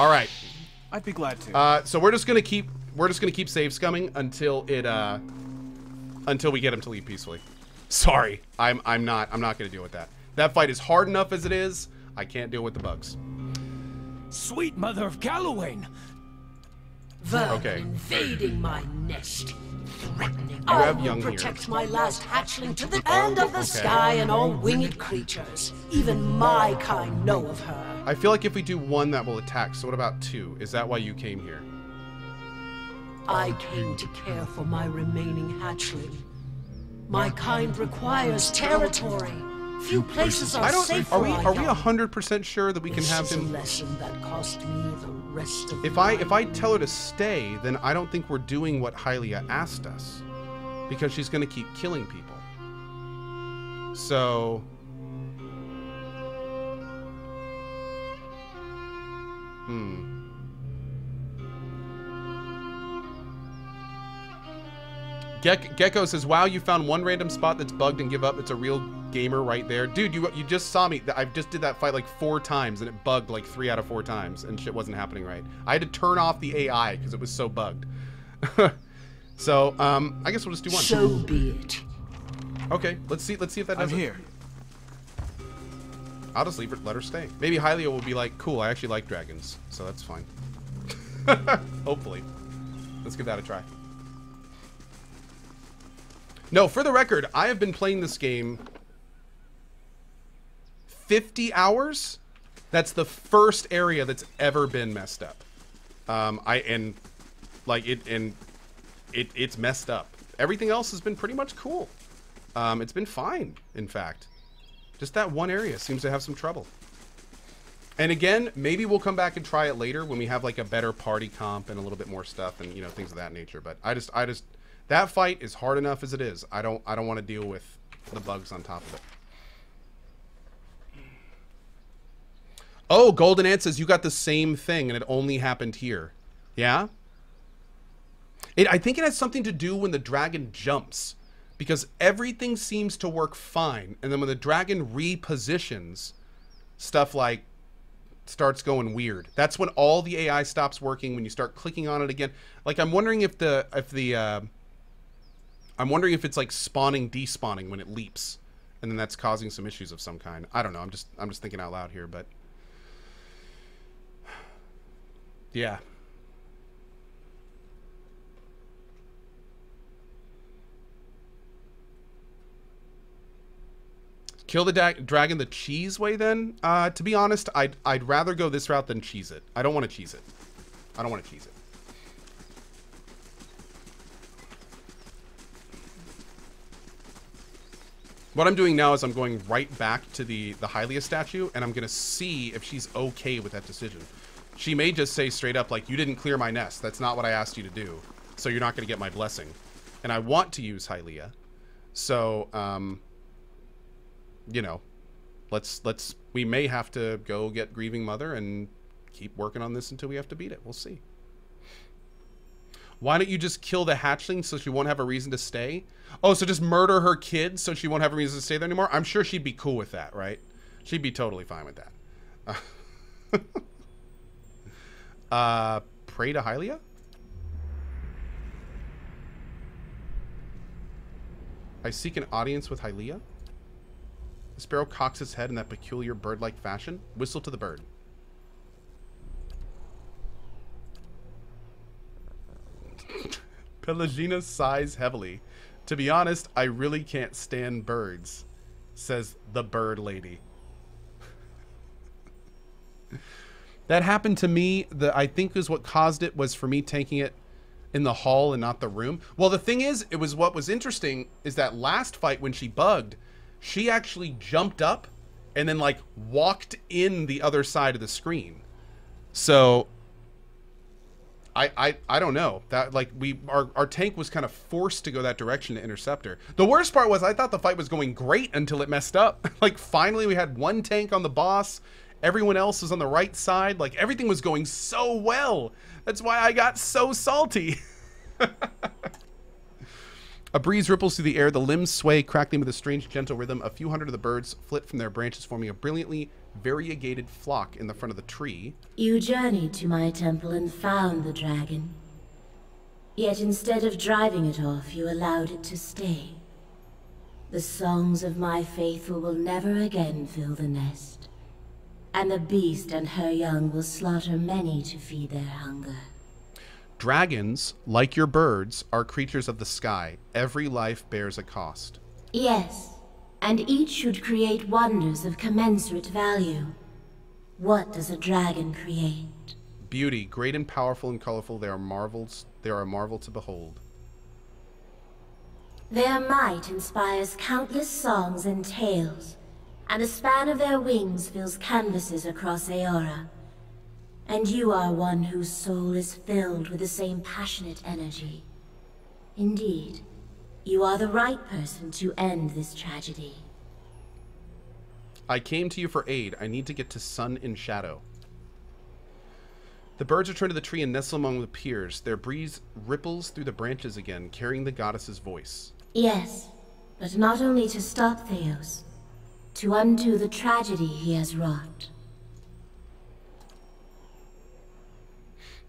All right. I'd be glad to. So we're just gonna keep save scumming until it until we get him to leave peacefully. Sorry, I'm not gonna deal with that. That fight is hard enough as it is. I can't deal with the bugs. Sweet mother of Gallowayne! Vermin invading my nest, threatening. You have I young will here. protect my last hatchling to the end of the sky and all winged creatures. Even my kind know of her. I feel like if we do one, that will attack. So what about two? Is that why you came here? I came to care for my remaining hatchling. My kind requires territory. Few places are safe for Are we our young. 100% sure that we can have This is a him? lesson that cost me the rest of If I tell her to stay, then I don't think we're doing what Hylia asked us, because she's gonna keep killing people. So. Gecko says, "Wow, you found one random spot that's bugged and give up. It's a real gamer right there, dude. You just saw me. I just did that fight like 4 times and it bugged like 3 out of 4 times and shit wasn't happening right. I had to turn off the AI because it was so bugged. So I guess we'll just do one. So be it. Okay, let's see if that does I'm it. here. I'll just leave her, let her stay. Maybe Hylia will be like, cool, I actually like dragons, so that's fine. Hopefully. Let's give that a try. No, for the record, I have been playing this game 50 hours. That's the first area that's ever been messed up. It's messed up. Everything else has been pretty much cool. It's been fine, in fact. Just that one area seems to have some trouble. And again, maybe we'll come back and try it later when we have like a better party comp and a little bit more stuff and, you know, things of that nature. But I just that fight is hard enough as it is. I don't want to deal with the bugs on top of it. Oh, Golden Ant says you got the same thing and it only happened here. Yeah? I think it has something to do when the dragon jumps. Because everything seems to work fine. And then when the dragon repositions, stuff like starts going weird. That's when all the AI stops working, when you start clicking on it again. Like I'm wondering if I'm wondering if it's like spawning, despawning when it leaps. And then that's causing some issues of some kind. I don't know. I'm just thinking out loud here, but yeah. Kill the dragon the cheese way then? To be honest, I'd rather go this route than cheese it. I don't want to cheese it. I don't want to cheese it. What I'm doing now is I'm going right back to the Hylia statue, and I'm going to see if she's okay with that decision. She may just say straight up, like, you didn't clear my nest. That's not what I asked you to do. So you're not going to get my blessing. And I want to use Hylia. So, you know, we may have to go get Grieving Mother and keep working on this until we have to beat it. We'll see. Why don't you just kill the hatchling so she won't have a reason to stay? Oh, so just murder her kids so she won't have a reason to stay there anymore? I'm sure she'd be cool with that, right? She'd be totally fine with that. Pray to Hylia? I seek an audience with Hylia? The sparrow cocks its head in that peculiar bird-like fashion. Whistle to the bird. Pelagina sighs heavily. To be honest, I really can't stand birds, says the bird lady. That happened to me. I think is what caused it was for me taking it in the hall and not the room. Well, the thing is, what was interesting is that last fight when she bugged, she actually jumped up and then like walked in the other side of the screen. So I don't know that, like, our tank was kind of forced to go that direction to intercept her. The worst part was I thought the fight was going great until it messed up. Like finally we had one tank on the boss. Everyone else was on the right side. Like everything was going so well. That's why I got so salty. A breeze ripples through the air. The limbs sway, crackling with a strange, gentle rhythm. A few hundred of the birds flit from their branches, forming a brilliantly variegated flock in the front of the tree. You journeyed to my temple and found the dragon. Yet instead of driving it off, you allowed it to stay. The songs of my faithful will never again fill the nest, and the beast and her young will slaughter many to feed their hunger. Dragons, like your birds, are creatures of the sky. Every life bears a cost. Yes, and each should create wonders of commensurate value. What does a dragon create? Beauty, great and powerful and colorful, they are marvels. They are a marvel to behold. Their might inspires countless songs and tales, and the span of their wings fills canvases across Aora. And you are one whose soul is filled with the same passionate energy. Indeed, you are the right person to end this tragedy. I came to you for aid. I need to get to Sun in Shadow. The birds return to the tree and nestle among the piers. Their breeze ripples through the branches again, carrying the goddess's voice. Yes, but not only to stop Theos, to undo the tragedy he has wrought.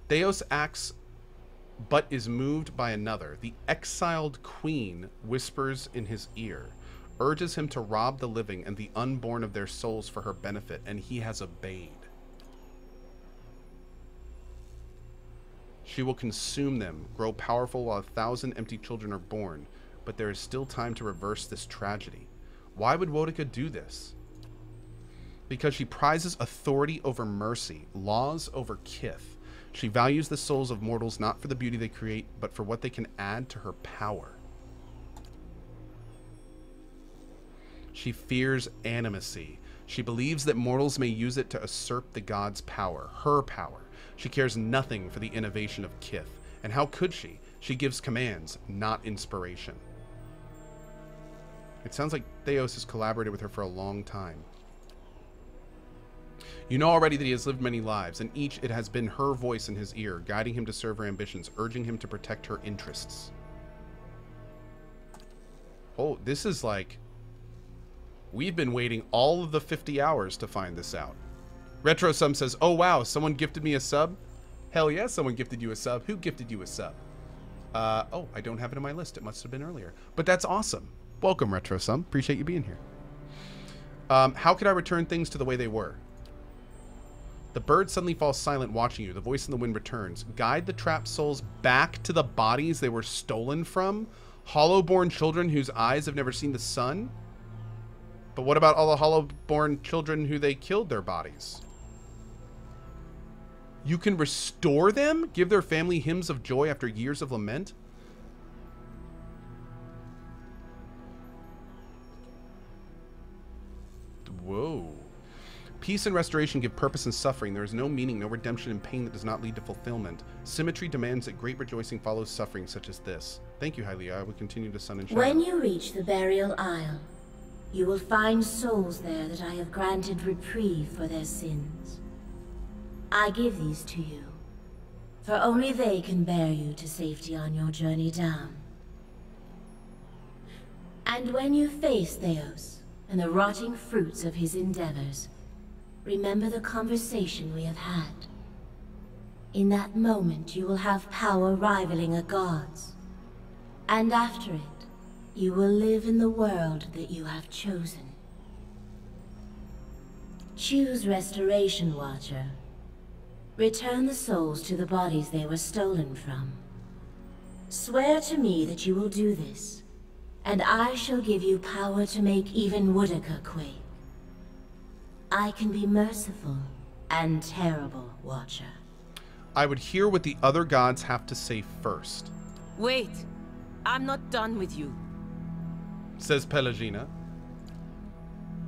Theos acts but is moved by another. The exiled queen whispers in his ear, urges him to rob the living and the unborn of their souls for her benefit, and he has obeyed. She will consume them, grow powerful while 1,000 empty children are born, but there is still time to reverse this tragedy. Why would Woedica do this? Because she prizes authority over mercy, laws over kith. She values the souls of mortals not for the beauty they create, but for what they can add to her power. She fears animacy. She believes that mortals may use it to usurp the god's power, her power. She cares nothing for the innovation of kith. And how could she? She gives commands, not inspiration. It sounds like Theos has collaborated with her for a long time. You know already that he has lived many lives, and each it has been her voice in his ear, guiding him to serve her ambitions, urging him to protect her interests. Oh, this is like... We've been waiting all of the 50 hours to find this out. RetroSum says, oh wow, someone gifted me a sub? Hell yeah, someone gifted you a sub. Who gifted you a sub? Oh, I don't have it on my list. It must have been earlier. But that's awesome. Welcome, RetroSum. Appreciate you being here. How could I return things to the way they were? The bird suddenly falls silent, watching you. The voice in the wind returns. Guide the trapped souls back to the bodies they were stolen from? Hollow-born children whose eyes have never seen the sun? But what about all the hollow-born children who they killed their bodies? You can restore them? Give their family hymns of joy after years of lament? Whoa. Peace and restoration give purpose in suffering. There is no meaning, no redemption in pain that does not lead to fulfillment. Symmetry demands that great rejoicing follows suffering such as this. Thank you, Hylia. I will continue to Sun and Shadow. When you reach the burial isle, you will find souls there that I have granted reprieve for their sins. I give these to you, for only they can bear you to safety on your journey down. And when you face Theos and the rotting fruits of his endeavors, remember the conversation we have had. In that moment, you will have power rivaling a god's. And after it, you will live in the world that you have chosen. Choose Restoration, Watcher. Return the souls to the bodies they were stolen from. Swear to me that you will do this, and I shall give you power to make even Woedica quake. I can be merciful and terrible, Watcher. I would hear what the other gods have to say first. Wait, I'm not done with you, says Pelagina.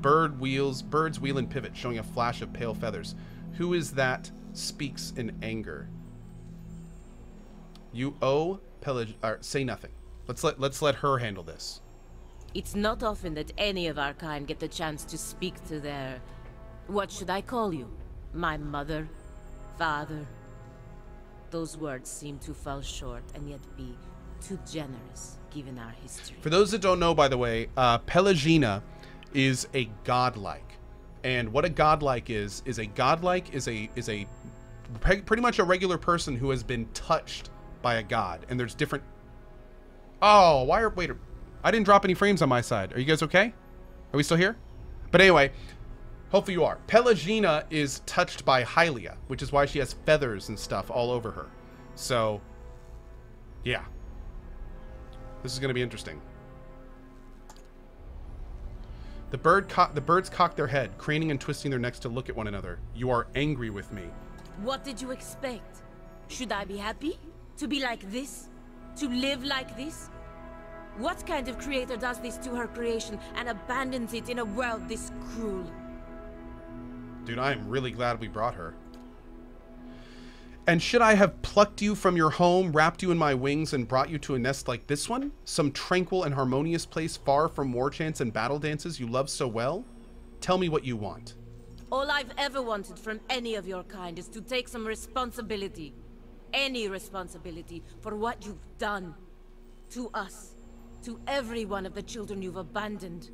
Birds wheel and pivot, showing a flash of pale feathers. Who is that speaks in anger? You owe say nothing. Let's let her handle this. It's not often that any of our kind get the chance to speak to their... What should I call you? My mother? Father? Those words seem to fall short and yet be too generous, given our history. For those that don't know, by the way, Pelagina is a godlike. And what a godlike is a godlike is a pretty much a regular person who has been touched by a god. And there's different... Oh, wait, I didn't drop any frames on my side. Are you guys okay? Are we still here? But anyway, hopefully you are. Pelagina is touched by Hylia, which is why she has feathers and stuff all over her. So, yeah. This is going to be interesting. The birds cock their head, craning and twisting their necks to look at one another. You are angry with me. What did you expect? Should I be happy? To be like this? To live like this? What kind of creator does this to her creation and abandons it in a world this cruel? Dude, I am really glad we brought her. And should I have plucked you from your home, wrapped you in my wings, and brought you to a nest like this one? Some tranquil and harmonious place far from war chants and battle dances you love so well? Tell me what you want. All I've ever wanted from any of your kind is to take some responsibility. Any responsibility for what you've done. To us. To every one of the children you've abandoned.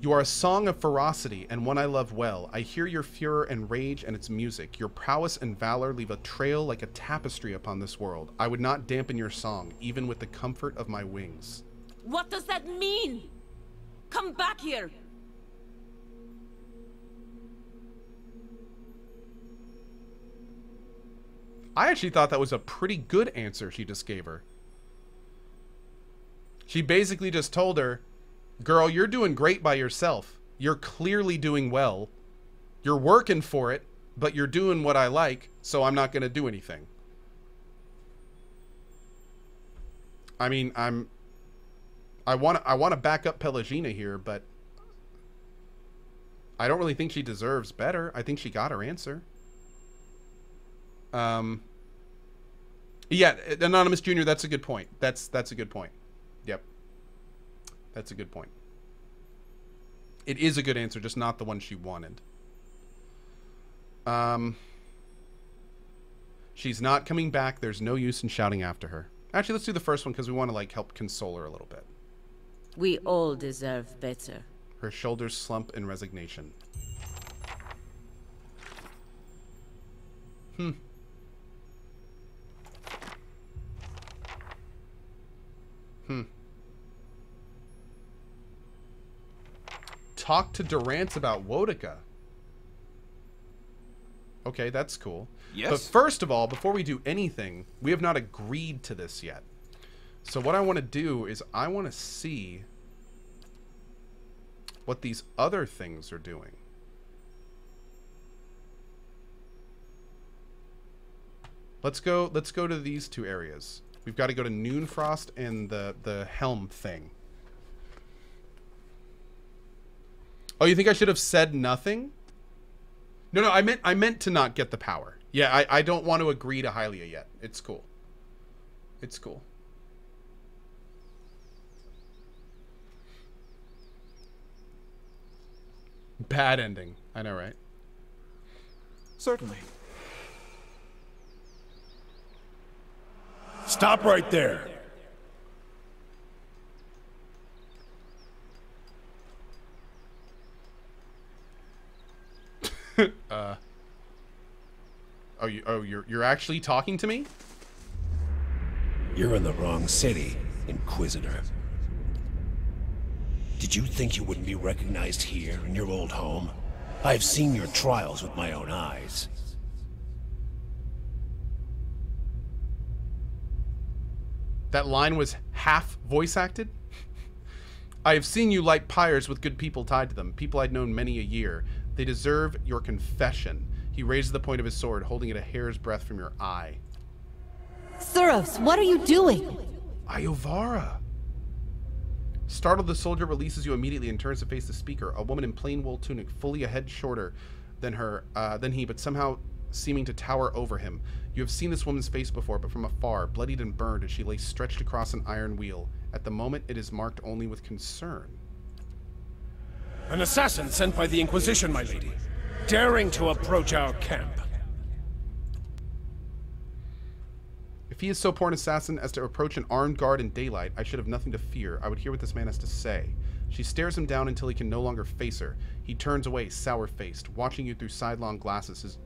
You are a song of ferocity, and one I love well. I hear your furor and rage and its music. Your prowess and valor leave a trail like a tapestry upon this world. I would not dampen your song, even with the comfort of my wings. What does that mean? Come back here! I actually thought that was a pretty good answer she just gave her. She basically just told her, girl, you're doing great by yourself. You're clearly doing well. You're working for it, but you're doing what I like, so I'm not going to do anything. I mean, I want to back up Pelagina here, but I don't really think she deserves better. I think she got her answer. Yeah, Anonymous Jr., that's a good point. That's a good point. Yep. That's a good point. It is a good answer, just not the one she wanted. She's not coming back. There's no use in shouting after her. Actually, let's do the first one because we want to, like, help console her a little bit. We all deserve better. Her shoulders slump in resignation. Talk to Durance about Wodica. Okay, that's cool. Yes. But first of all, before we do anything, we have not agreed to this yet. So what I want to do is I want to see what these other things are doing. Let's go to these two areas. We've got to go to Noonfrost and the helm thing. Oh, you think I should have said nothing? No, I meant to not get the power. Yeah, I don't want to agree to Hylia yet. It's cool. It's cool. Bad ending. I know, right? Certainly. Stop right there. You're actually talking to me? You're in the wrong city, Inquisitor. Did you think you wouldn't be recognized here in your old home? I've seen your trials with my own eyes. That line was half voice acted? I have seen you light pyres with good people tied to them, people I'd known many a year. They deserve your confession. He raises the point of his sword, holding it a hair's breadth from your eye. Thuros, what are you doing? Iovara! Startled, the soldier releases you immediately and turns to face the speaker, a woman in plain wool tunic, fully a head shorter than he, but somehow seeming to tower over him. You have seen this woman's face before, but from afar, bloodied and burned as she lay stretched across an iron wheel. At the moment, it is marked only with concern. An assassin sent by the Inquisition, my lady, daring to approach our camp. If he is so poor an assassin as to approach an armed guard in daylight, I should have nothing to fear. I would hear what this man has to say. She stares him down until he can no longer face her. He turns away, sour-faced, watching you through sidelong glances,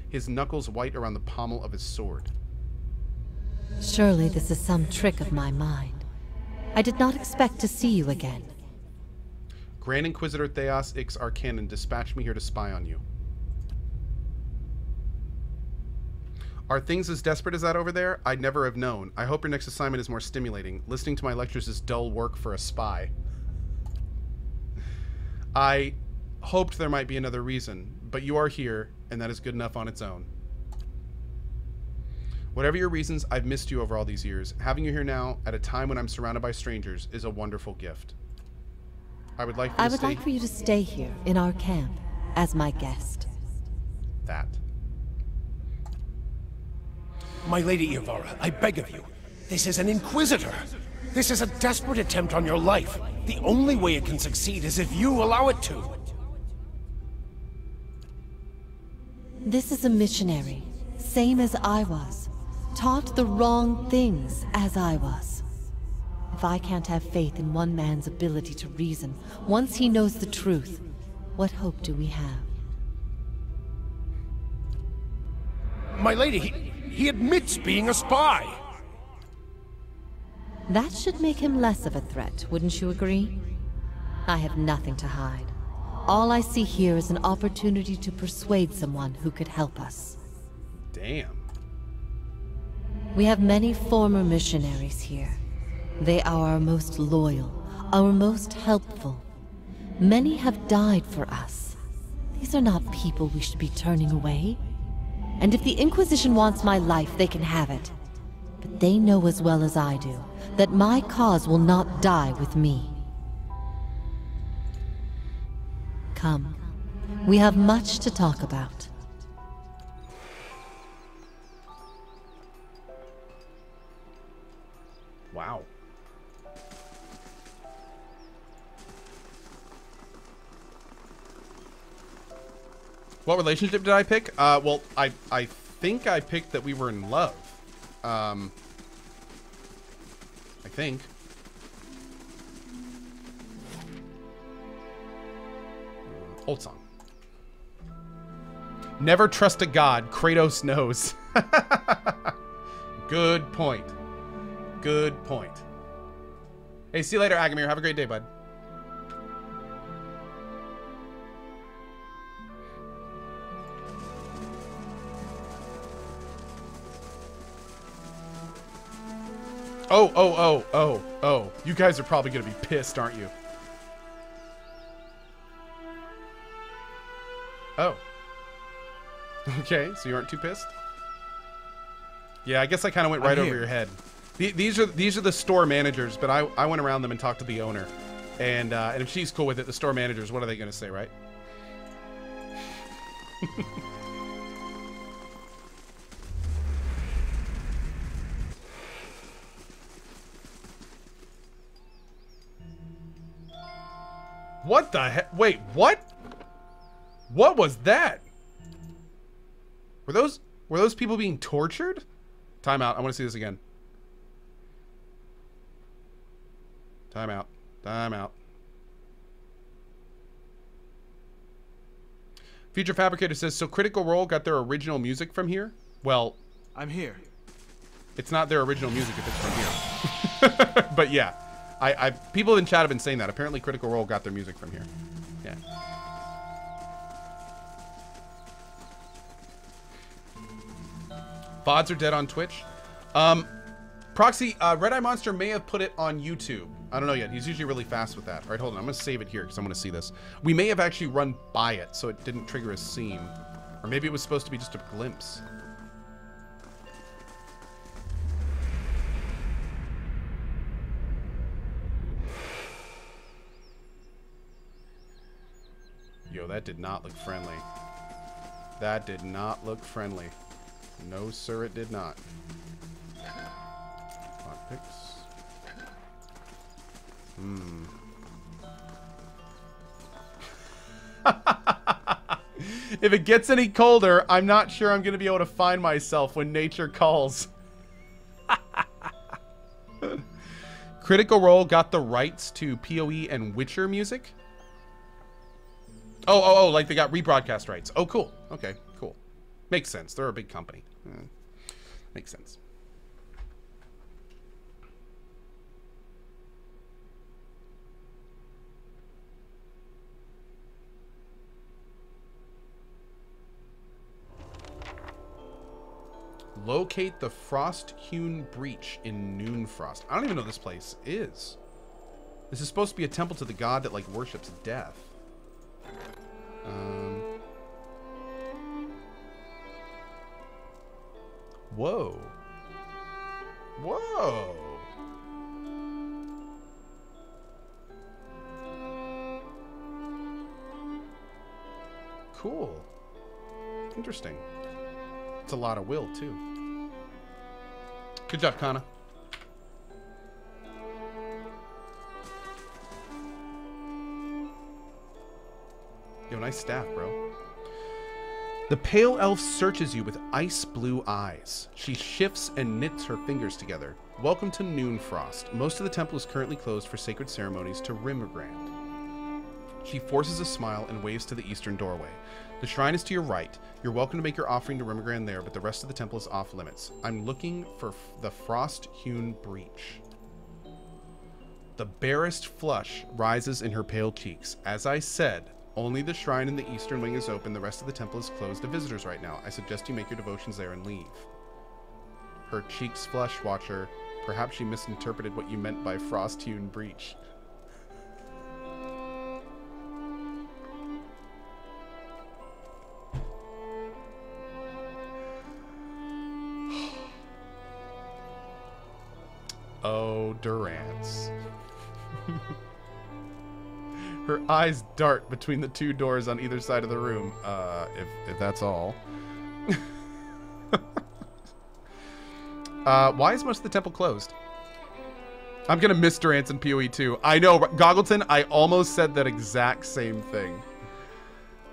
his knuckles white around the pommel of his sword. Surely this is some trick of my mind. I did not expect to see you again. Grand Inquisitor Theos Ix Arcanon dispatched me here to spy on you. Are things as desperate as that over there? I'd never have known. I hope your next assignment is more stimulating. Listening to my lectures is dull work for a spy. I hoped there might be another reason, but you are here, and that is good enough on its own. Whatever your reasons, I've missed you over all these years. Having you here now, at a time when I'm surrounded by strangers, is a wonderful gift. I would like for you to stay here, in our camp, as my guest. That. My Lady Ivara, I beg of you. This is an Inquisitor. This is a desperate attempt on your life. The only way it can succeed is if you allow it to. This is a missionary, same as I was. Taught the wrong things as I was. If I can't have faith in one man's ability to reason, once he knows the truth, what hope do we have? My lady, he admits being a spy. That should make him less of a threat, wouldn't you agree? I have nothing to hide. All I see here is an opportunity to persuade someone who could help us. Damn. We have many former missionaries here. They are our most loyal, our most helpful. Many have died for us. These are not people we should be turning away. And if the Inquisition wants my life, they can have it. But they know as well as I do that my cause will not die with me. Come. We have much to talk about. Wow. What relationship did I pick? Well, I think I picked that we were in love. I think. Old song. Never trust a god. Kratos knows. Good point. Good point. Hey, see you later, Agamir. Have a great day, bud. Oh. You guys are probably going to be pissed, aren't you? Oh. Okay, so you aren't too pissed? Yeah, I guess I kind of went right over your head. These are the store managers, but I went around them and talked to the owner. And if she's cool with it, the store managers, what are they going to say, right? What the heck? Wait, what? What was that? Were those people being tortured? Time out. I want to see this again. Time out. Time out. Future Fabricator says, so Critical Role got their original music from here? Well, I'm here. It's not their original music if it's from here. But yeah. People in chat have been saying that. Apparently Critical Role got their music from here. Yeah. VODs are dead on Twitch. Proxy, Red Eye Monster may have put it on YouTube. I don't know yet. He's usually really fast with that. All right, hold on. I'm going to save it here because I want to see this. We may have actually run by it, so it didn't trigger a scene. Or maybe it was supposed to be just a glimpse. Yo, that did not look friendly. That did not look friendly. No, sir, it did not. Lockpicks. If it gets any colder, I'm not sure I'm going to be able to find myself when nature calls. Critical Role got the rights to PoE and Witcher music. Oh, like they got rebroadcast rights. Oh, cool. Okay, cool. Makes sense. They're a big company. Makes sense. Locate the frost-hewn breach in Noonfrost. I don't even know this place is. This is supposed to be a temple to the god that, like, worships death. Whoa. Whoa. Cool. Interesting. It's a lot of will, too. Good job, Kana. Yo, nice staff, bro. The pale elf searches you with ice blue eyes. She shifts and knits her fingers together. Welcome to Noonfrost. Most of the temple is currently closed for sacred ceremonies to Rimmergrand. She forces a smile and waves to the eastern doorway. The shrine is to your right. You're welcome to make your offering to Rimmergrand there, but the rest of the temple is off limits. I'm looking for the frost-hewn breach. The barest flush rises in her pale cheeks. As I said, only the shrine in the eastern wing is open. The rest of the temple is closed to visitors right now. I suggest you make your devotions there and leave. Her cheeks flush, Watcher. Perhaps she misinterpreted what you meant by frost-hewn breach. Oh, Durance. Her eyes dart between the two doors on either side of the room. If that's all. Why is most of the temple closed? I'm gonna miss Durance and PoE too. I know, Goggleton, I almost said that exact same thing.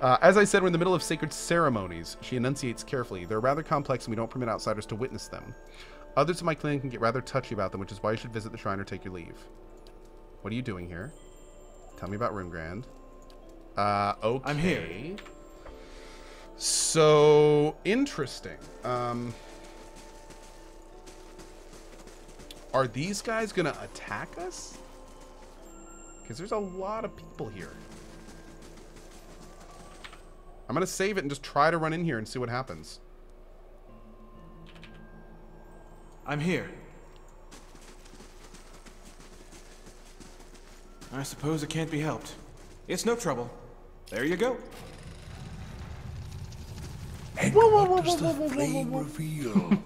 As I said, we're in the middle of sacred ceremonies. She enunciates carefully. They're rather complex and we don't permit outsiders to witness them. Others of my clan can get rather touchy about them, which is why you should visit the shrine or take your leave. What are you doing here? Tell me about Rimgrand. Okay. I'm here. So, interesting. Are these guys gonna attack us? Because there's a lot of people here. I'm gonna save it and just try to run in here and see what happens. I'm here. I suppose it can't be helped. It's no trouble. There you go. And what does the flame reveal?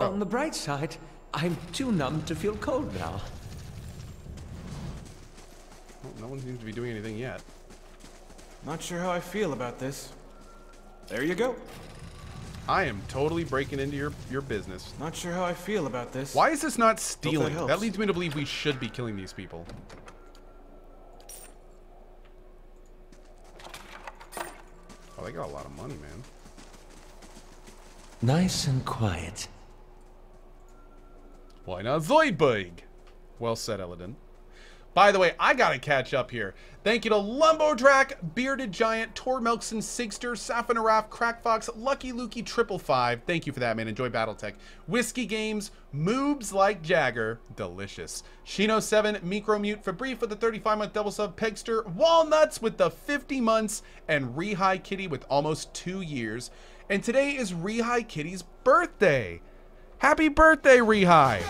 On the bright side, I'm too numb to feel cold now. Well, no one seems to be doing anything yet. Not sure how I feel about this. There you go. I am totally breaking into your business. Not sure how I feel about this. Why is this not stealing? helps. That leads me to believe we should be killing these people. Oh, they got a lot of money, man. Nice and quiet. Why not Zoidberg? Well said, Eladin. By the way, I gotta catch up here. Thank you to Lumbodrak, Bearded Giant, Tor Melkson, Sigster, Safinaraf, Crackfox, Lucky Lukey 555. Thank you for that, man. Enjoy Battletech. Whiskey Games, Moobs Like Jagger, delicious. Shino7, Micromute, Fabrief with the 35-month double sub, Pegster, Walnuts with the 50 months, and Rehigh Kitty with almost 2 years. And today is Rehigh Kitty's birthday. Happy birthday, Rehigh.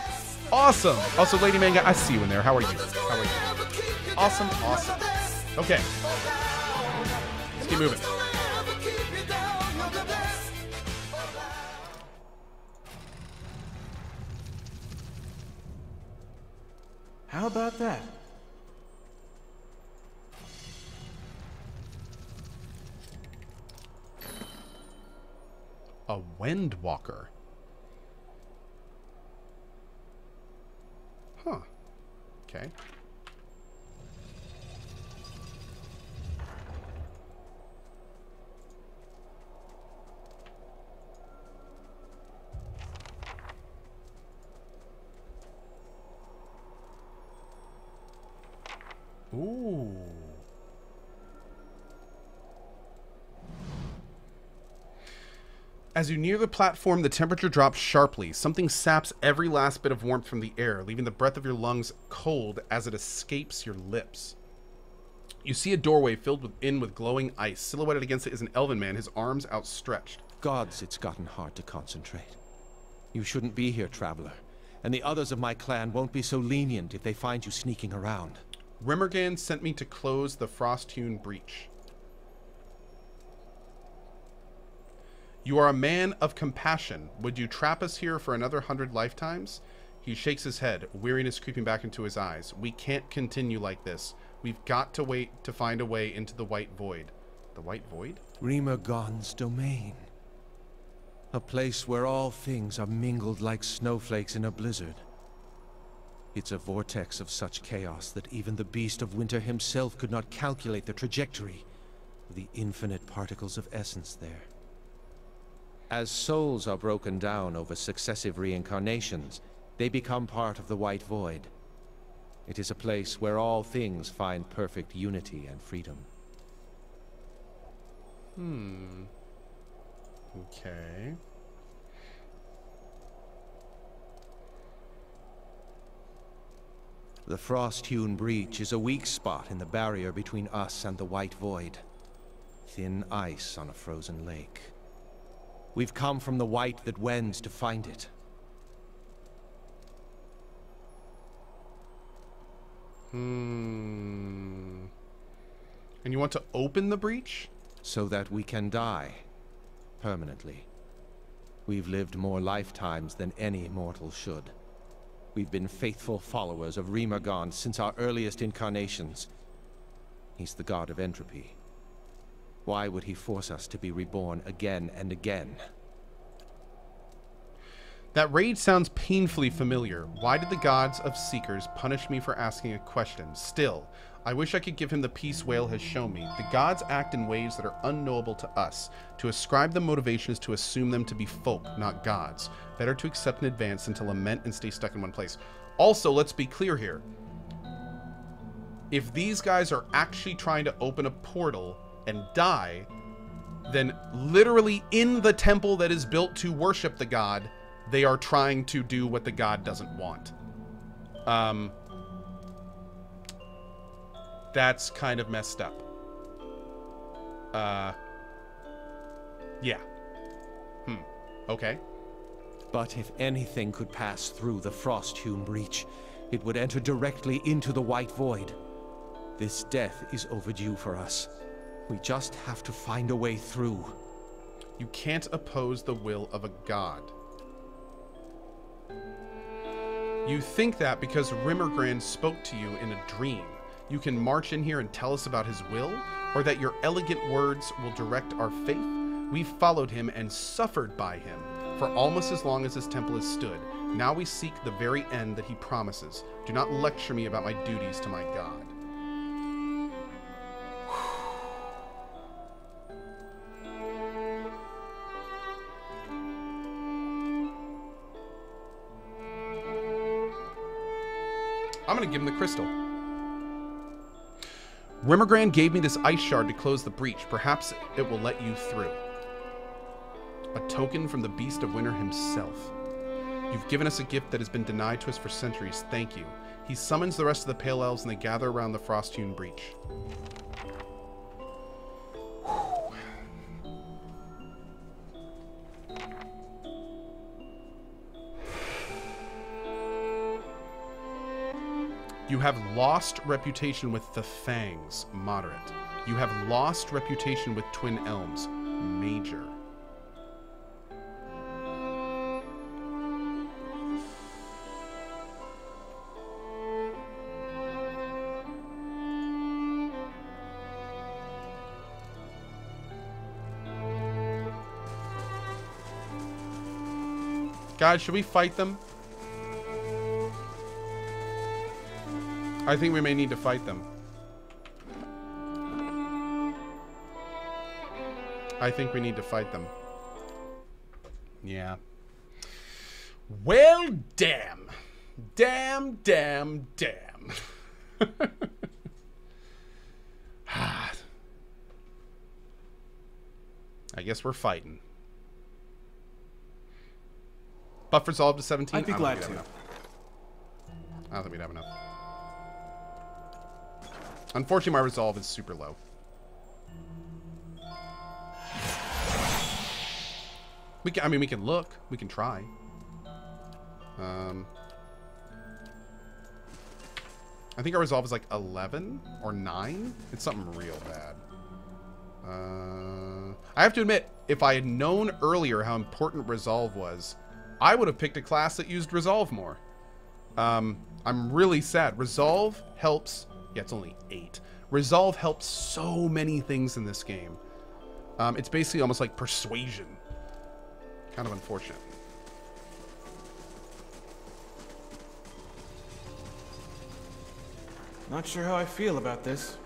Awesome. Also, Lady Manga, I see you in there. How are you? How are you? Awesome, awesome. Okay. Let's keep moving. How about that? A Windwalker. Huh. Okay. Ooh. As you near the platform, the temperature drops sharply. Something saps every last bit of warmth from the air, leaving the breath of your lungs cold as it escapes your lips. You see a doorway filled with glowing ice. Silhouetted against it is an elven man, his arms outstretched. Gods, it's gotten hard to concentrate. You shouldn't be here, traveler. And the others of my clan won't be so lenient if they find you sneaking around. Rimmergan sent me to close the frost-hewn breach. You are a man of compassion. Would you trap us here for another 100 lifetimes? He shakes his head, weariness creeping back into his eyes. We can't continue like this. We've got to wait to find a way into the White Void. The White Void? Rimmergon's domain. A place where all things are mingled like snowflakes in a blizzard. It's a vortex of such chaos that even the Beast of Winter himself could not calculate the trajectory of the infinite particles of essence there. As souls are broken down over successive reincarnations, they become part of the White Void. It is a place where all things find perfect unity and freedom. Okay. The frost-hewn breach is a weak spot in the barrier between us and the White Void. Thin ice on a frozen lake. We've come from the White that wends to find it. And you want to open the breach? So that we can die. Permanently. We've lived more lifetimes than any mortal should. We've been faithful followers of Rimmergon since our earliest incarnations. He's the god of entropy. Why would he force us to be reborn again and again? That rage sounds painfully familiar. Why did the gods of Seekers punish me for asking a question? Still, I wish I could give him the peace Whale has shown me. The gods act in ways that are unknowable to us. To ascribe them motivation is to assume them to be folk, not gods. Better to accept in advance than to lament and stay stuck in one place. Also, let's be clear here. If these guys are actually trying to open a portal and die, then literally in the temple that is built to worship the god, they are trying to do what the god doesn't want. That's kind of messed up. Yeah. Okay. But if anything could pass through the frost-hewn breach, it would enter directly into the White Void. This death is overdue for us. We just have to find a way through. You can't oppose the will of a god. You think that because Rimmergrand spoke to you in a dream, you can march in here and tell us about his will, or that your elegant words will direct our faith? We've followed him and suffered by him for almost as long as this temple has stood. Now we seek the very end that he promises. Do not lecture me about my duties to my god. I'm gonna give him the crystal. Rimmergrand gave me this ice shard to close the breach. Perhaps it will let you through. A token from the Beast of Winter himself. You've given us a gift that has been denied to us for centuries. Thank you. He summons the rest of the Pale Elves and they gather around the frost-hewn breach. You have lost reputation with the Fangs, moderate. You have lost reputation with Twin Elms, major. Guys, should we fight them? I think we may need to fight them. I think we need to fight them. Yeah. Well, damn. Damn, damn, damn. I guess we're fighting. Buff resolve to 17. I'd be glad to. I don't think we'd have enough. Unfortunately, my resolve is super low. I mean, we can look. We can try. I think our resolve is like 11 or 9. It's something real bad. I have to admit, if I had known earlier how important resolve was, I would have picked a class that used resolve more. I'm really sad. Resolve helps. Yeah, it's only 8. Resolve helps so many things in this game. It's basically almost like persuasion. Kind of unfortunate. Not sure how I feel about this.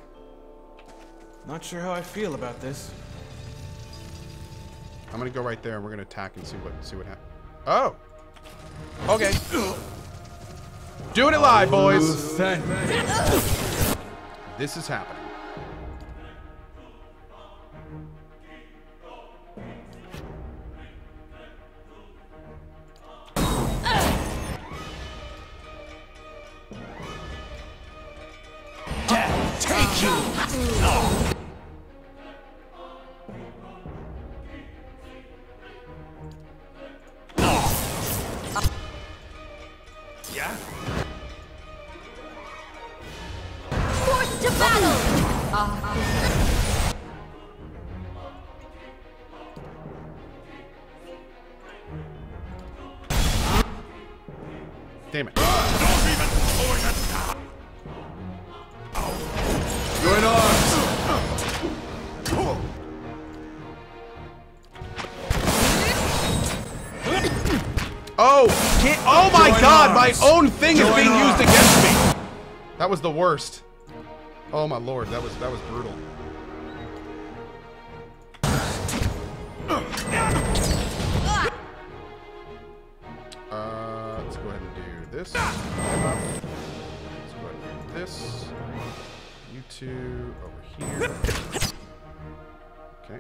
Not sure how I feel about this. I'm gonna go right there and we're gonna attack and see what happens. Oh! Okay. Doing it live, boys! This is happening. Take you! Yeah? Forced to battle! Damn it. Join arms! Oh! Oh my god! My own thing is being used against me! That was the worst. Oh my lord, that was brutal. Let's go ahead and do this. Let's go ahead and do this. You two over here. Okay.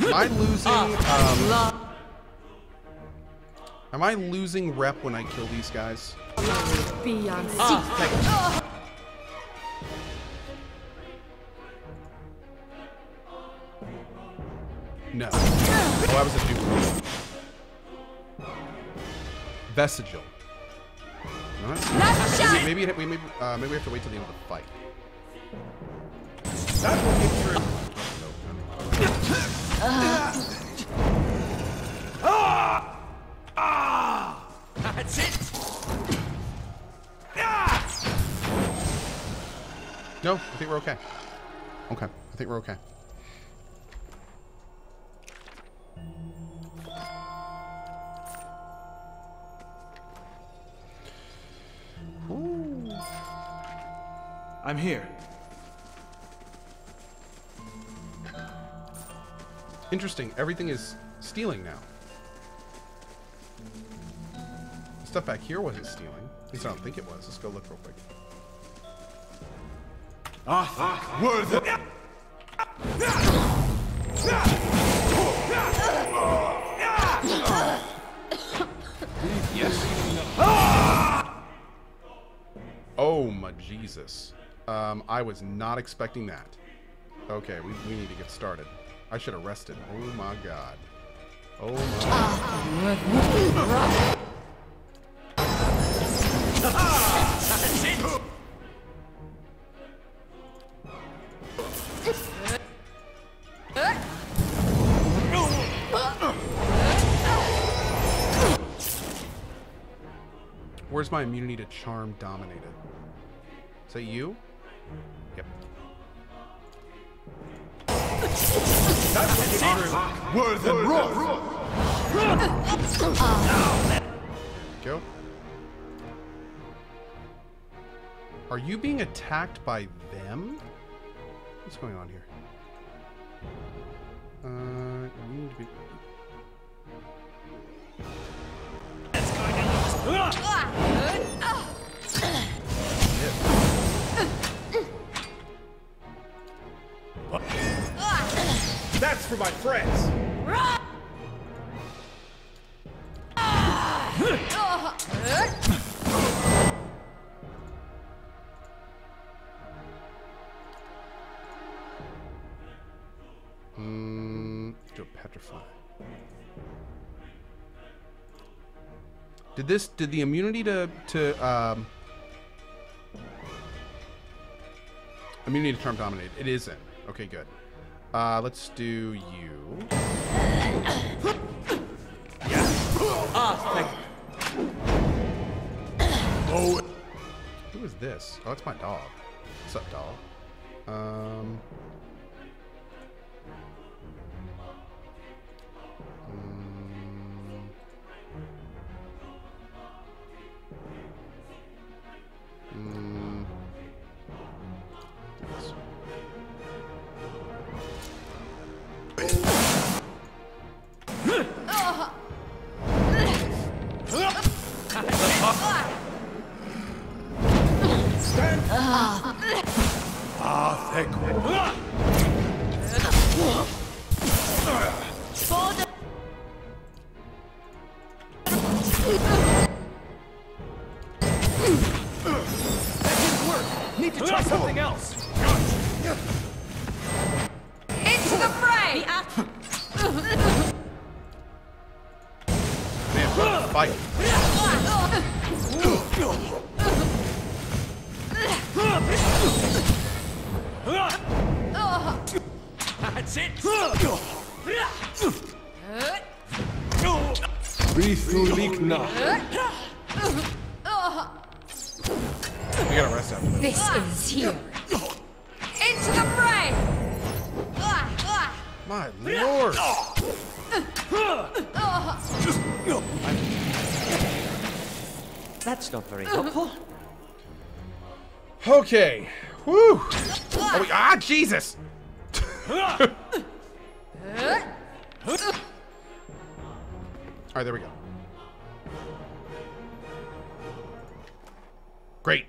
Am I losing? Am I losing rep when I kill these guys? Beyond No. Oh, I was a duplicate. Vestigial. Maybe we have to wait till the end of the fight. That will get through. That's it! No, I think we're okay. Okay, I think we're okay. Ooh. I'm here. Interesting. Everything is stealing now. The stuff back here wasn't stealing. At least I don't think it was. Let's go look real quick. Worth it. Yes. Oh my Jesus. I was not expecting that. Okay, we need to get started. I should have rested. Oh my god. Oh my Where's my immunity to charm dominated? Is that you? Yep. Worth it. Go. Are you being attacked by them? What's going on here? You need to be... Ah! for my friends. Do a petrify. Did the immunity to immunity to charm dominate? It isn't. Okay, good. Let's do you. Oh. Who is this? Oh, it's my dog. What's up, dog? Thank you. That didn't work. Need to try something else. Into the fray! Man, fight. That's it. Breathe through Likna. We gotta rest after this. This is here. Into the fray! My lord. That's not very helpful. Okay. Woo. Oh, Jesus. All right, there we go. Great.